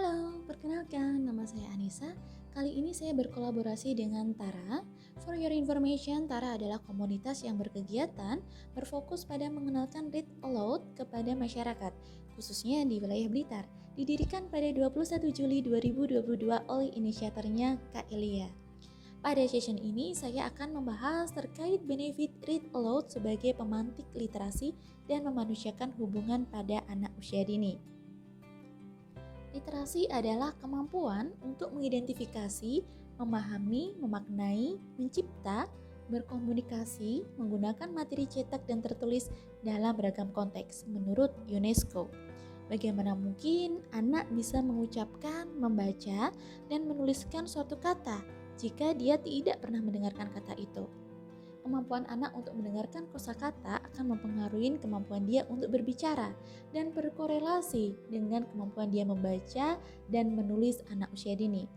Halo, perkenalkan nama saya Anissa. Kali ini saya berkolaborasi dengan Tara. For your information, Tara adalah komunitas yang berkegiatan berfokus pada mengenalkan read aloud kepada masyarakat, khususnya di wilayah Blitar. Didirikan pada 21 Juli 2022 oleh inisiatornya Kak Elia. Pada session ini, saya akan membahas terkait benefit read aloud sebagai pemantik literasi dan memanusiakan hubungan pada anak usia dini. Literasi adalah kemampuan untuk mengidentifikasi, memahami, memaknai, mencipta, berkomunikasi, menggunakan materi cetak dan tertulis dalam beragam konteks menurut UNESCO. Bagaimana mungkin anak bisa mengucapkan, membaca, dan menuliskan suatu kata jika dia tidak pernah mendengarkan kata itu? Kemampuan anak untuk mendengarkan kosakata akan mempengaruhi kemampuan dia untuk berbicara dan berkorelasi dengan kemampuan dia membaca dan menulis anak usia dini.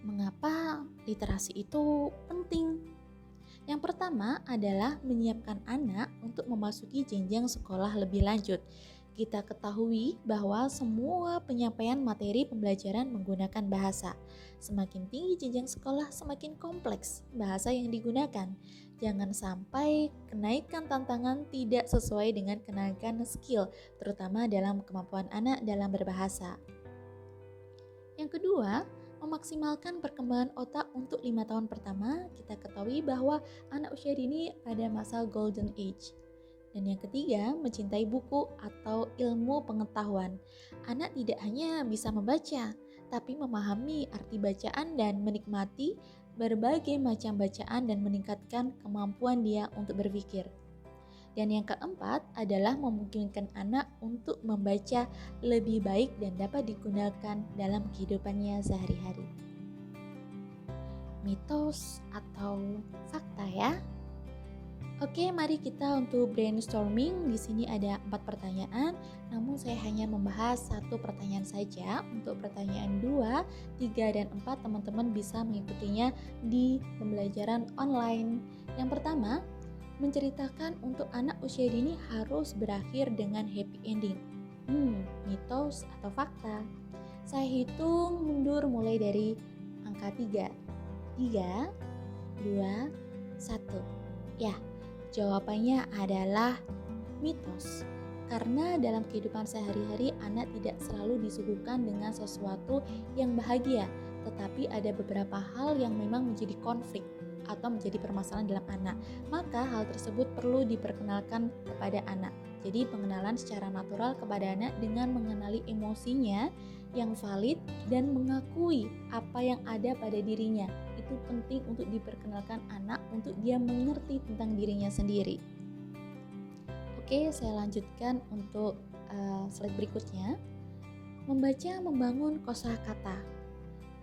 Mengapa literasi itu penting? Yang pertama adalah menyiapkan anak untuk memasuki jenjang sekolah lebih lanjut. Kita ketahui bahwa semua penyampaian materi pembelajaran menggunakan bahasa. Semakin tinggi jenjang sekolah, semakin kompleks bahasa yang digunakan. Jangan sampai kenaikan tantangan tidak sesuai dengan kenaikan skill, terutama dalam kemampuan anak dalam berbahasa. Yang kedua, memaksimalkan perkembangan otak untuk 5 tahun pertama. Kita ketahui bahwa anak usia dini pada masa golden age. Dan yang ketiga, mencintai buku atau ilmu pengetahuan. Anak tidak hanya bisa membaca, tapi memahami arti bacaan dan menikmati berbagai macam bacaan dan meningkatkan kemampuan dia untuk berpikir. Dan yang keempat adalah memungkinkan anak untuk membaca lebih baik dan dapat digunakan dalam kehidupannya sehari-hari. Mitos atau fakta ya? Oke, mari kita untuk brainstorming. Di sini ada 4 pertanyaan, namun saya hanya membahas 1 pertanyaan saja. Untuk pertanyaan 2, 3, dan 4 teman-teman bisa mengikutinya di pembelajaran online. Yang pertama, menceritakan untuk anak usia dini harus berakhir dengan happy ending. Mitos atau fakta? Saya hitung mundur mulai dari angka 3. 3, 2, 1. Ya, jawabannya adalah mitos. Karena dalam kehidupan sehari-hari anak tidak selalu disuguhkan dengan sesuatu yang bahagia, tetapi ada beberapa hal yang memang menjadi konflik atau menjadi permasalahan dalam anak. Maka hal tersebut perlu diperkenalkan kepada anak. Jadi pengenalan secara natural kepada anak dengan mengenali emosinya yang valid dan mengakui apa yang ada pada dirinya. Itu penting untuk diperkenalkan anak untuk dia mengerti tentang dirinya sendiri. Oke, saya lanjutkan untuk slide berikutnya. Membaca membangun kosakata.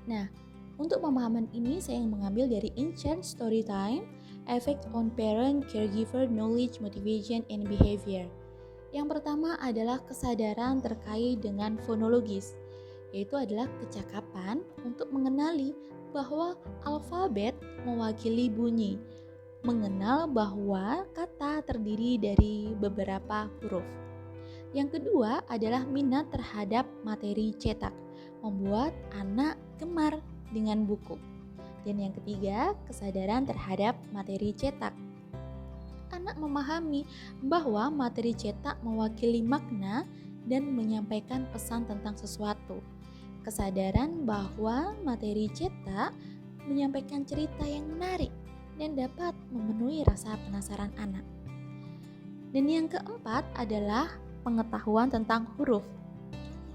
Nah, untuk pemahaman ini saya mengambil dari Ancient Storytime, Effect on Parent, Caregiver, Knowledge, Motivation, and Behavior. Yang pertama adalah kesadaran terkait dengan fonologis, yaitu adalah kecakapan untuk mengenali bahwa alfabet mewakili bunyi, mengenal bahwa kata terdiri dari beberapa huruf. Yang kedua adalah minat terhadap materi cetak, membuat anak gemar dengan buku. Dan yang ketiga, kesadaran terhadap materi cetak. Anak memahami bahwa materi cetak mewakili makna dan menyampaikan pesan tentang sesuatu. Kesadaran bahwa materi cetak menyampaikan cerita yang menarik dan dapat memenuhi rasa penasaran anak. Dan yang keempat adalah pengetahuan tentang huruf.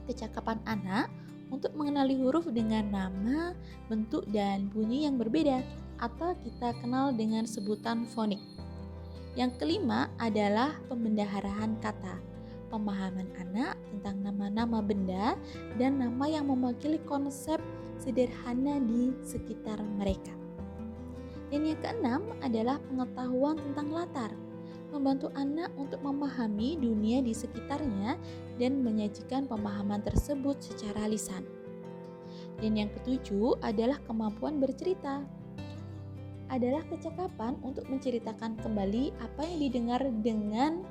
Kecakapan anak untuk mengenali huruf dengan nama, bentuk, dan bunyi yang berbeda atau kita kenal dengan sebutan fonik. Yang kelima adalah pembendaharaan kata. Pemahaman anak tentang nama-nama benda dan nama yang mewakili konsep sederhana di sekitar mereka. Dan yang keenam adalah pengetahuan tentang latar, membantu anak untuk memahami dunia di sekitarnya dan menyajikan pemahaman tersebut secara lisan. Dan yang ketujuh adalah kemampuan bercerita. Adalah kecakapan untuk menceritakan kembali apa yang didengar dengan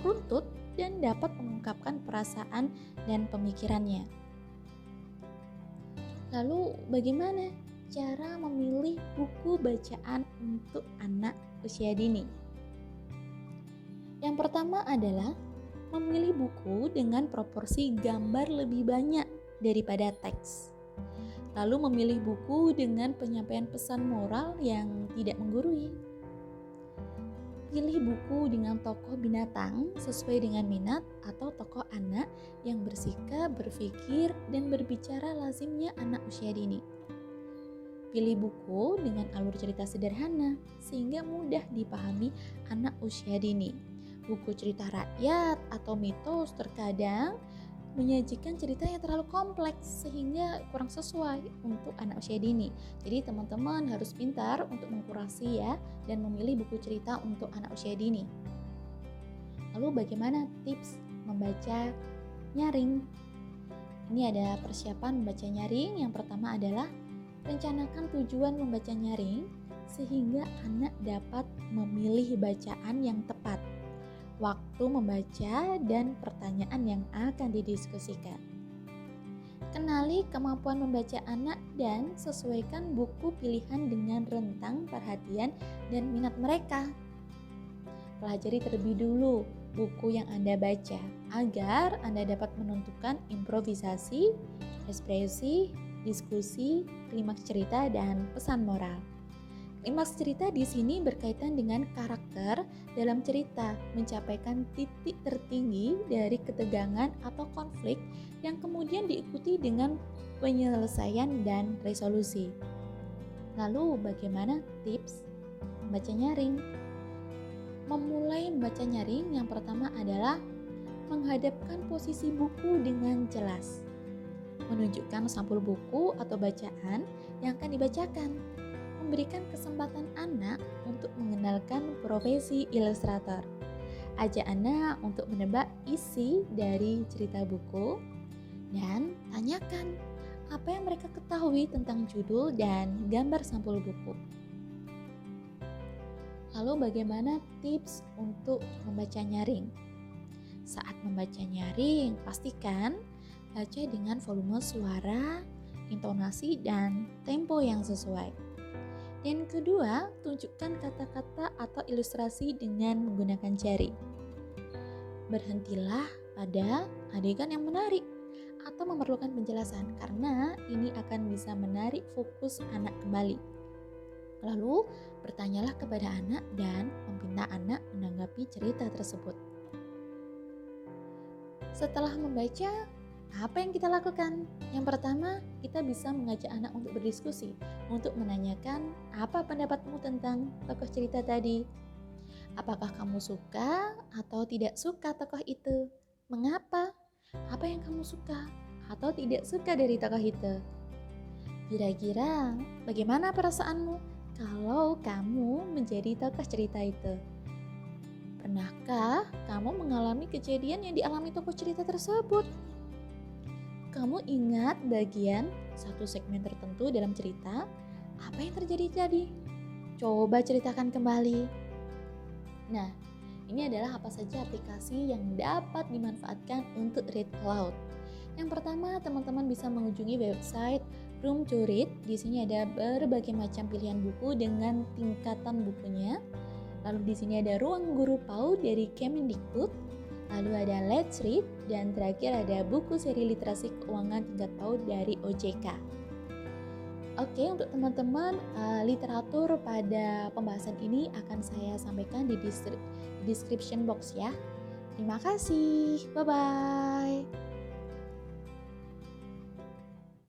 runtut dan dapat mengungkapkan perasaan dan pemikirannya. Lalu bagaimana cara memilih buku bacaan untuk anak usia dini? Yang pertama adalah memilih buku dengan proporsi gambar lebih banyak daripada teks. Lalu memilih buku dengan penyampaian pesan moral yang tidak menggurui. Pilih buku dengan tokoh binatang sesuai dengan minat atau tokoh anak yang bersikap, berpikir, dan berbicara lazimnya anak usia dini. Pilih buku dengan alur cerita sederhana sehingga mudah dipahami anak usia dini. Buku cerita rakyat atau mitos terkadang menyajikan cerita yang terlalu kompleks sehingga kurang sesuai untuk anak usia dini. Jadi teman-teman harus pintar untuk mengkurasi ya dan memilih buku cerita untuk anak usia dini. Lalu bagaimana tips membaca nyaring? Ini ada persiapan membaca nyaring. Yang pertama adalah rencanakan tujuan membaca nyaring sehingga anak dapat memilih bacaan yang tepat, waktu membaca, dan pertanyaan yang akan didiskusikan. Kenali kemampuan membaca anak dan sesuaikan buku pilihan dengan rentang perhatian dan minat mereka. Pelajari terlebih dulu buku yang Anda baca agar Anda dapat menentukan improvisasi, ekspresi, diskusi, klimaks cerita, dan pesan moral. Klimaks cerita di sini berkaitan dengan karakter dalam cerita, mencapaikan titik tertinggi dari ketegangan atau konflik yang kemudian diikuti dengan penyelesaian dan resolusi. Lalu bagaimana tips membaca nyaring? Memulai membaca nyaring yang pertama adalah menghadapkan posisi buku dengan jelas, menunjukkan sampul buku atau bacaan yang akan dibacakan, memberikan kesempatan anak untuk mengenalkan profesi ilustrator. Ajak anak untuk menebak isi dari cerita buku dan tanyakan apa yang mereka ketahui tentang judul dan gambar sampul buku. Lalu bagaimana tips untuk membaca nyaring? Saat membaca nyaring, pastikan baca dengan volume suara, intonasi, dan tempo yang sesuai. Dan kedua, tunjukkan kata-kata atau ilustrasi dengan menggunakan jari. Berhentilah pada adegan yang menarik atau memerlukan penjelasan karena ini akan bisa menarik fokus anak kembali. Lalu, bertanyalah kepada anak dan meminta anak menanggapi cerita tersebut. Setelah membaca, apa yang kita lakukan? Yang pertama, kita bisa mengajak anak untuk berdiskusi, untuk menanyakan apa pendapatmu tentang tokoh cerita tadi. Apakah kamu suka atau tidak suka tokoh itu? Mengapa? Apa yang kamu suka atau tidak suka dari tokoh itu? Kira-kira bagaimana perasaanmu kalau kamu menjadi tokoh cerita itu? Pernahkah kamu mengalami kejadian yang dialami tokoh cerita tersebut? Kamu ingat bagian satu segmen tertentu dalam cerita? Apa yang terjadi tadi? Coba ceritakan kembali. Nah, ini adalah apa saja aplikasi yang dapat dimanfaatkan untuk Read Aloud. Yang pertama, teman-teman bisa mengunjungi website Room to Read. Di sini ada berbagai macam pilihan buku dengan tingkatan bukunya. Lalu di sini ada Ruang Guru PAUD dari Kemendikbud. Lalu ada Let's Read, dan terakhir ada buku seri literasi keuangan tingkat PAUD dari OJK. Oke, untuk teman-teman, literatur pada pembahasan ini akan saya sampaikan di description box ya. Terima kasih, bye-bye.